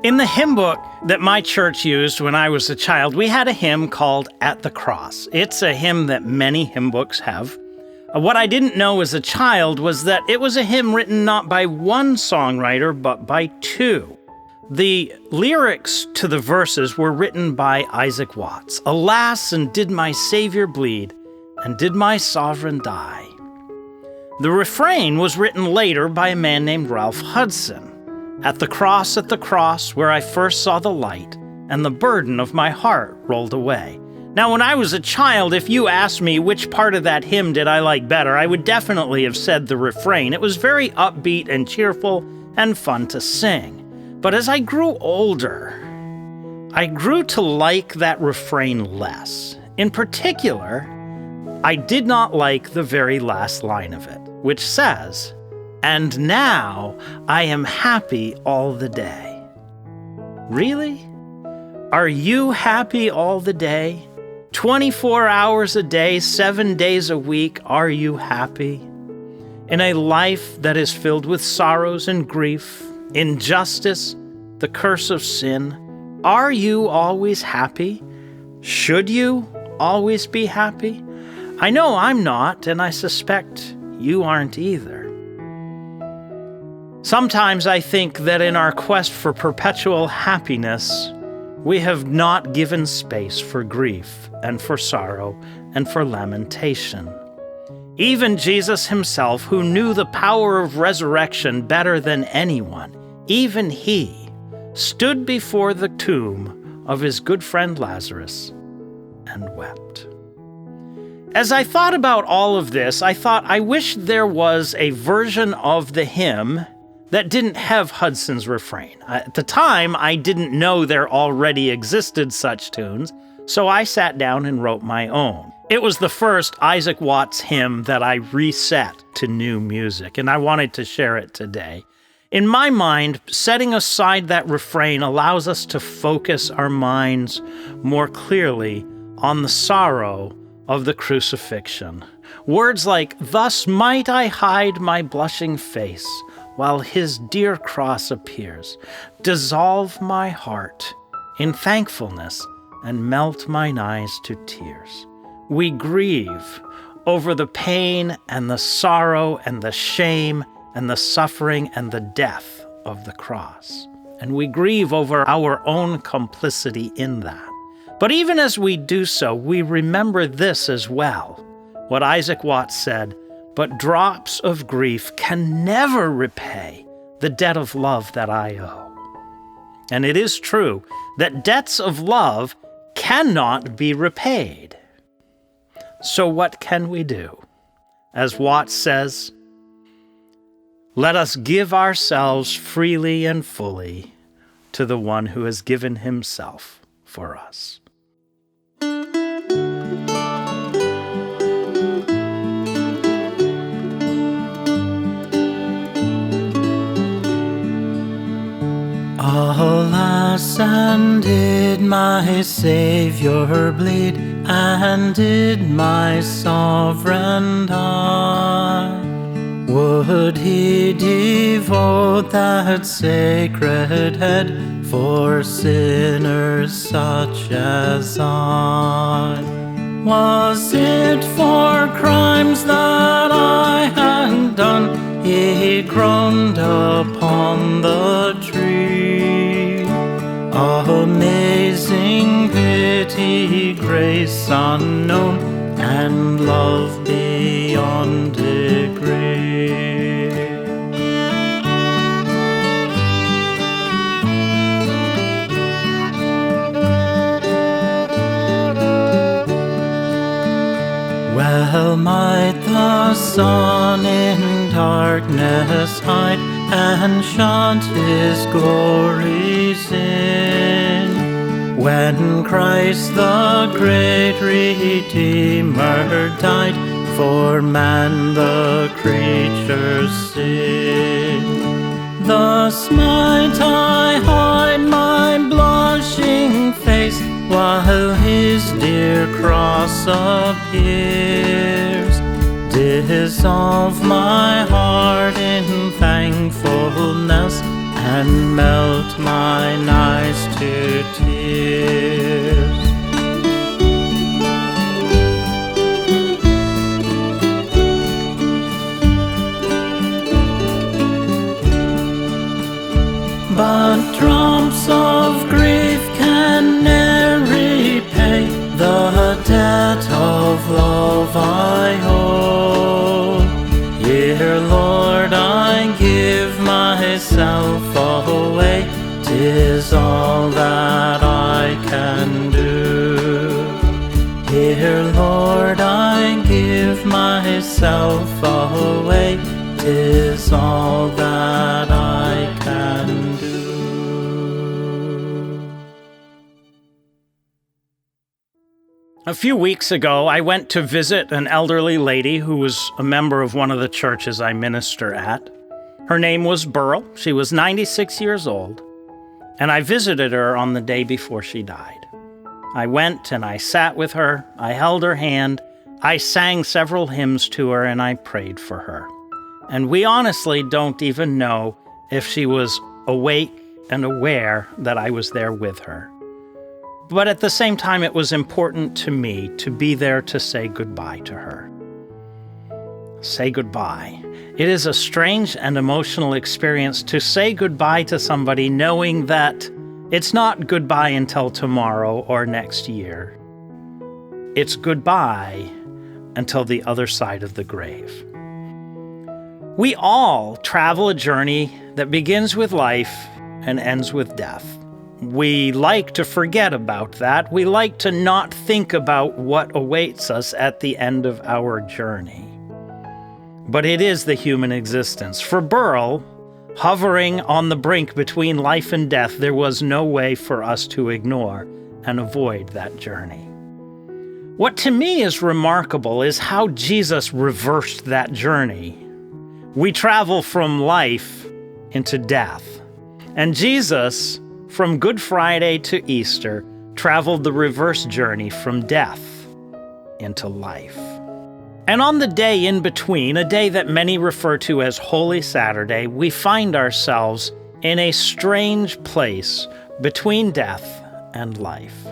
In the hymn book that my church used when I was a child, we had a hymn called At the Cross. It's a hymn that many hymn books have. What I didn't know as a child was that it was a hymn written not by one songwriter, but by two. The lyrics to the verses were written by Isaac Watts. Alas, and did my Savior bleed, and did my Sovereign die? The refrain was written later by a man named Ralph Hudson. At the cross, where I first saw the light, and the burden of my heart rolled away. Now, when I was a child, if you asked me which part of that hymn did I like better, I would definitely have said the refrain. It was very upbeat and cheerful and fun to sing. But as I grew older, I grew to like that refrain less. In particular, I did not like the very last line of it, which says, "And now I am happy all the day." Really? Are you happy all the day? 24 hours a day, 7 days a week, are you happy? In a life that is filled with sorrows and grief, injustice, the curse of sin, are you always happy? Should you always be happy? I know I'm not, and I suspect you aren't either. Sometimes I think that in our quest for perpetual happiness, we have not given space for grief and for sorrow and for lamentation. Even Jesus himself, who knew the power of resurrection better than anyone, even he stood before the tomb of his good friend Lazarus and wept. As I thought about all of this, I thought I wish there was a version of the hymn that didn't have Hudson's refrain. At the time, I didn't know there already existed such tunes, so I sat down and wrote my own. It was the first Isaac Watts hymn that I reset to new music, and I wanted to share it today. In my mind, setting aside that refrain allows us to focus our minds more clearly on the sorrow of the crucifixion. Words like, "Thus might I hide my blushing face, while his dear cross appears, dissolve my heart in thankfulness and melt mine eyes to tears." We grieve over the pain and the sorrow and the shame and the suffering and the death of the cross. And we grieve over our own complicity in that. But even as we do so, we remember this as well, what Isaac Watts said, "But drops of grief can never repay the debt of love that I owe." And it is true that debts of love cannot be repaid. So what can we do? As Watts says, "Let us give ourselves freely and fully to the one who has given himself for us." Alas, and did my Savior bleed, and did my Sovereign die? Would he devote that sacred head for sinners such as I? Was it for crimes that I had done he groaned upon the tree? Amazing pity, grace unknown, and love beyond degree. Well might the sun in darkness hide, and shut his glories in, when Christ the great Redeemer died for man the creature's sin. Thus might I hide my blushing face, while his dear cross appears, dissolve my heart in thankfulness, and melt mine but drops of grief can ne'er repay the debt of love I owe. Dear Lord, I give myself away, 'tis all that I can do. Dear Lord, I give myself away, 'tis all that I can do. A few weeks ago, I went to visit an elderly lady who was a member of one of the churches I minister at. Her name was Burl. She was 96 years old, and I visited her on the day before she died. I went and I sat with her, I held her hand, I sang several hymns to her, and I prayed for her. And we honestly don't even know if she was awake and aware that I was there with her. But at the same time, it was important to me to be there to say goodbye to her. Say goodbye. It is a strange and emotional experience to say goodbye to somebody knowing that it's not goodbye until tomorrow or next year. It's goodbye until the other side of the grave. We all travel a journey that begins with life and ends with death. We like to forget about that. We like to not think about what awaits us at the end of our journey. But it is the human existence. For Burl, hovering on the brink between life and death, there was no way for us to ignore and avoid that journey. What to me is remarkable is how Jesus reversed that journey. We travel from life into death. And Jesus, from Good Friday to Easter, traveled the reverse journey from death into life. And on the day in between, a day that many refer to as Holy Saturday, we find ourselves in a strange place between death and life.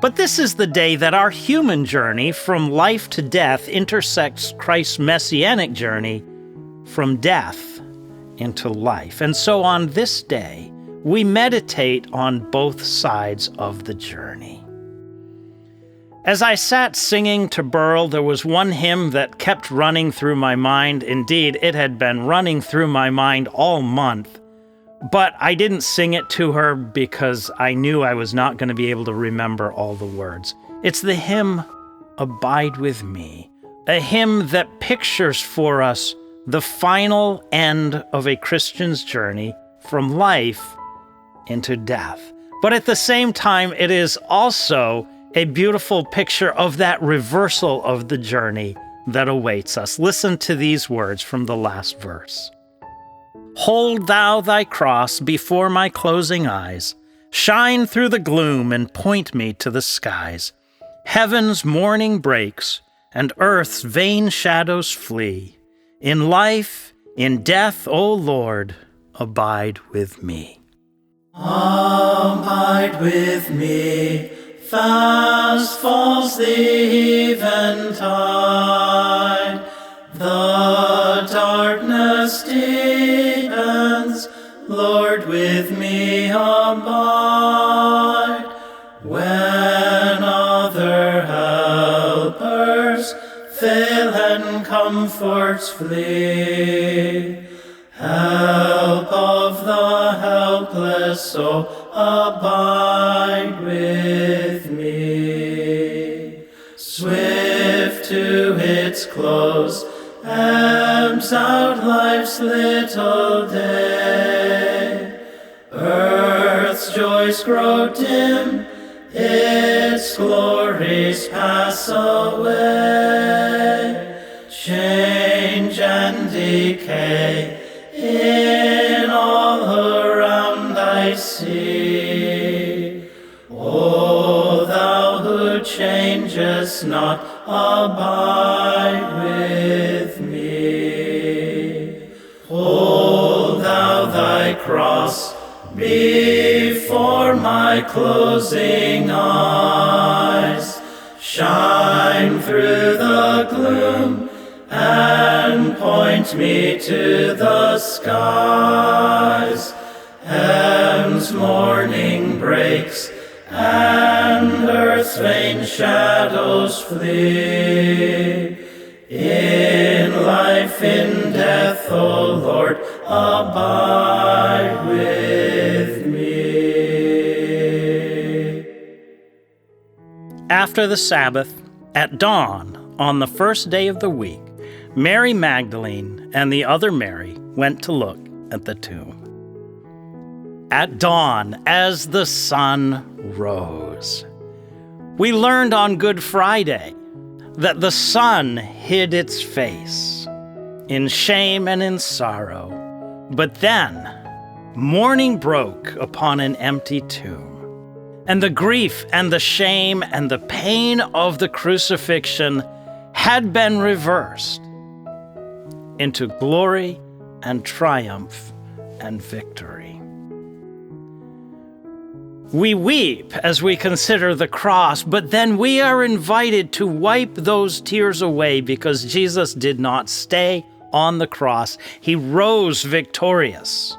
But this is the day that our human journey from life to death intersects Christ's messianic journey from death into life. And so on this day, we meditate on both sides of the journey. As I sat singing to Burl, there was one hymn that kept running through my mind. Indeed, it had been running through my mind all month. But I didn't sing it to her because I knew I was not going to be able to remember all the words. It's the hymn, Abide With Me, a hymn that pictures for us the final end of a Christian's journey from life into death. But at the same time, it is also a beautiful picture of that reversal of the journey that awaits us. Listen to these words from the last verse. Hold thou thy cross before my closing eyes, shine through the gloom and point me to the skies. Heaven's morning breaks and earth's vain shadows flee. In life, in death, O Lord, abide with me. Abide with me, fast falls the eventide. The darkness deepens, Lord, with me abide. When other helpers fail and comforts flee, help of the helpless, so abide with me. Swift to its close, ebbs out life's little day. Earth's joys grow dim, its glories pass away. Change and decay in all around I see. O thou who changest not, abide with me. Hold thou thy cross before my closing eyes. Shine through the gloom and point me to the skies. Heaven's morning breaks, and earth's vain shadows flee. In life, in death, O Lord, abide with me. After the Sabbath, at dawn, on the first day of the week, Mary Magdalene and the other Mary went to look at the tomb. At dawn, as the sun rose. We learned on Good Friday that the sun hid its face in shame and in sorrow. But then morning broke upon an empty tomb, and the grief and the shame and the pain of the crucifixion had been reversed into glory and triumph and victory. We weep as we consider the cross, but then we are invited to wipe those tears away because Jesus did not stay on the cross. He rose victorious.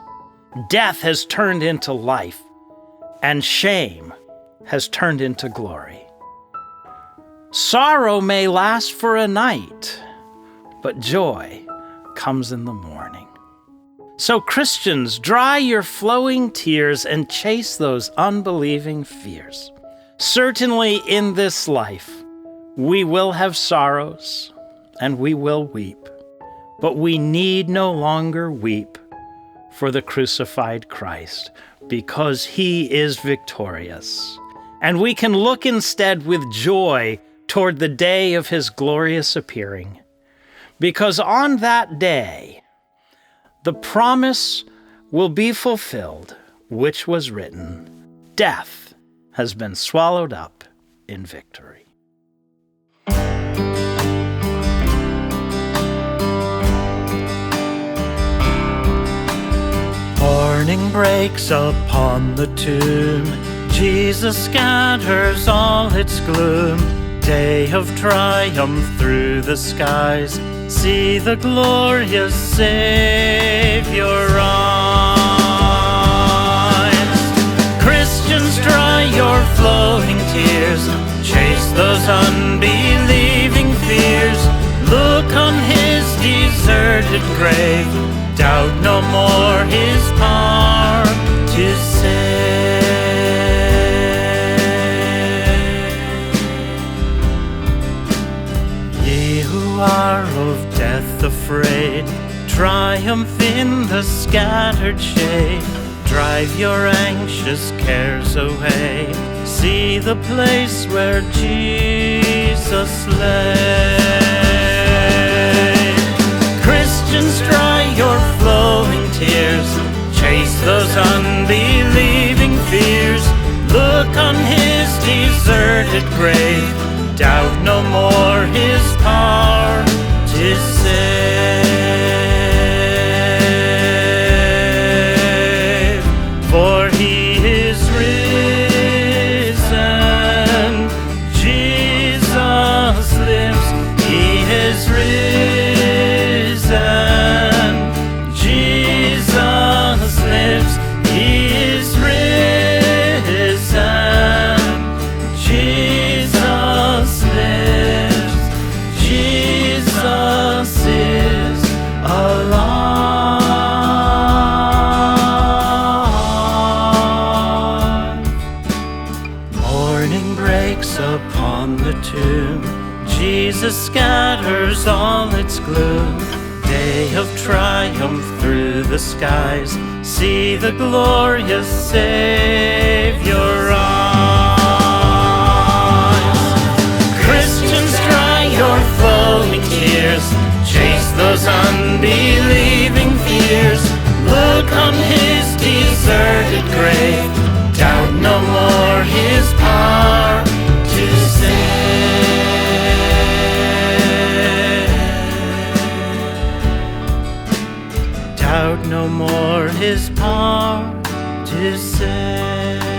Death has turned into life, and shame has turned into glory. Sorrow may last for a night, but joy comes in the morning. So Christians, dry your flowing tears and chase those unbelieving fears. Certainly in this life, we will have sorrows and we will weep, but we need no longer weep for the crucified Christ because he is victorious. And we can look instead with joy toward the day of his glorious appearing, because on that day, the promise will be fulfilled, which was written, death has been swallowed up in victory. Morning breaks upon the tomb. Jesus scatters all its gloom. Day of triumph through the skies. See the glorious Savior rise. Christians, dry your flowing tears. Chase those unbelieving fears. Look on his deserted grave. Doubt no more his power to save. Ye who are of death afraid, triumph in the scattered shade. Drive your anxious cares away. See the place where Jesus lay. Christians, dry your flowing tears. Chase those unbelieving fears. Look on his deserted grave. Doubt no more his power to save. For he is risen. Jesus lives. He is risen. Jesus lives. He is risen. Jesus lives. Jesus is alive. Morning breaks upon the tomb. Jesus scatters all its gloom. Day of triumph through the skies. See the glorious Savior rise. Christians, dry your flowing tears. Chase those unbelieving fears. Look on his deserted grave. Doubt no more his power to save. Doubt no more his power to save.